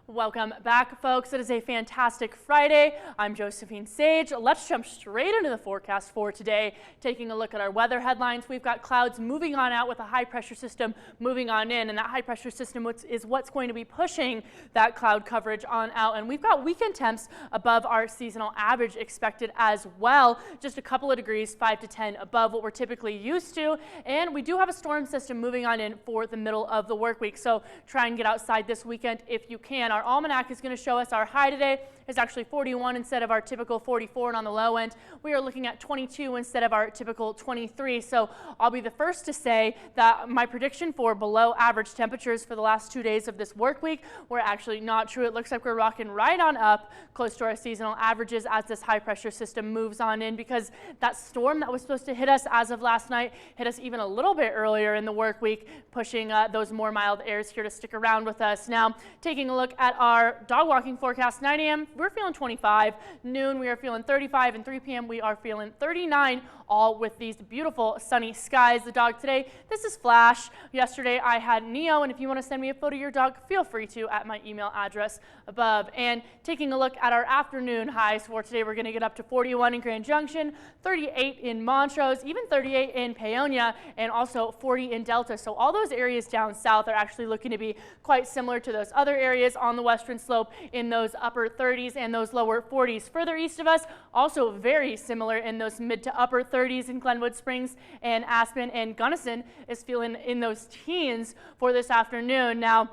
Welcome back, folks. It is a fantastic Friday. I'm Josephine Sage. Let's jump straight into the forecast for today. Taking a look at our weather headlines, we've got clouds moving on out with a high pressure system moving on in, and that high pressure system is what's going to be pushing that cloud coverage on out. And we've got weekend temps above our seasonal average expected as well, just a couple of degrees, 5 to 10 above what we're typically used to. And we do have a storm system moving on in for the middle of the work week, so try and get outside this weekend if you can. Our almanac is going to show us our high today is actually 41 instead of our typical 44, and on the low end we are looking at 22 instead of our typical 23. So I'll be the first to say that my prediction for below average temperatures for the last 2 days of this work week were actually not true. It looks like we're rocking right on up close to our seasonal averages as this high pressure system moves on in, because that storm that was supposed to hit us as of last night hit us even a little bit earlier in the work week, pushing those more mild airs here to stick around with us. Now, taking a look at our dog walking forecast, 9 a.m. we're feeling 25, noon we are feeling 35, and 3 p.m. we are feeling 39, all with these beautiful sunny skies. The dog today, this is Flash. Yesterday I had Neo, and if you want to send me a photo of your dog, feel free to at my email address above. And taking a look at our afternoon highs for today, we're going to get up to 41 in Grand Junction, 38 in Montrose, even 38 in Paonia, and also 40 in Delta. So all those areas down south are actually looking to be quite similar to those other areas on the western slope in those upper 30s and those lower 40s. Further east of us, also very similar in those mid to upper 30s in Glenwood Springs and Aspen, and Gunnison is feeling in those teens for this afternoon. Now,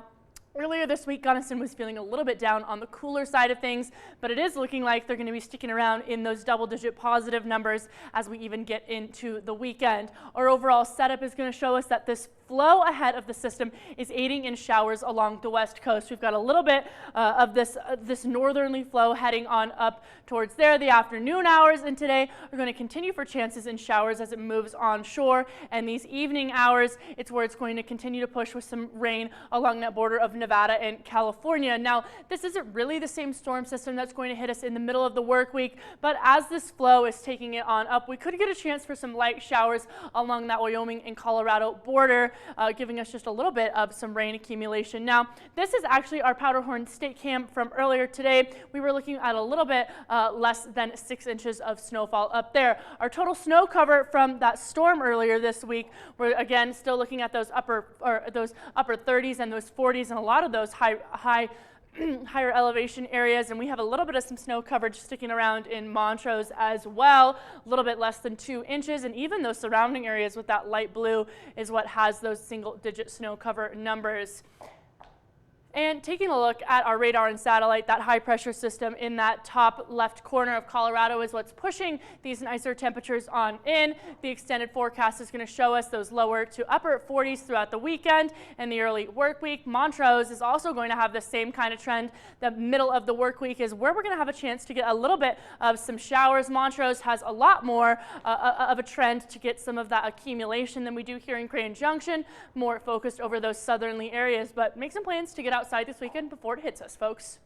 earlier this week, Gunnison was feeling a little bit down on the cooler side of things, but it is looking like they're going to be sticking around in those double-digit positive numbers as we even get into the weekend. Our overall setup is going to show us that this flow ahead of the system is aiding in showers along the west coast. We've got a little bit of this northerly flow heading on up towards there. The afternoon hours and today are going to continue for chances in showers as it moves onshore, and these evening hours, it's where it's going to continue to push with some rain along that border of Nevada and California. Now, this isn't really the same storm system that's going to hit us in the middle of the work week, but as this flow is taking it on up, we could get a chance for some light showers along that Wyoming and Colorado border, giving us just a little bit of some rain accumulation. Now, this is actually our Powderhorn State Camp from earlier today. We were looking at a little bit less than 6 inches of snowfall up there. Our total snow cover from that storm earlier this week, we're again still looking at those upper 30s and those 40s, and a lot of those higher elevation areas, and we have a little bit of some snow coverage sticking around in Montrose as well, a little bit less than 2 inches, and even those surrounding areas with that light blue is what has those single-digit snow cover numbers. And taking a look at our radar and satellite, that high pressure system in that top left corner of Colorado is what's pushing these nicer temperatures on in. The extended forecast is going to show us those lower to upper 40s throughout the weekend and the early work week. Montrose is also going to have the same kind of trend. The middle of the work week is where we're going to have a chance to get a little bit of some showers. Montrose has a lot more of a trend to get some of that accumulation than we do here in Grand Junction, more focused over those southerly areas, but make some plans to get outside this weekend before it hits us, folks.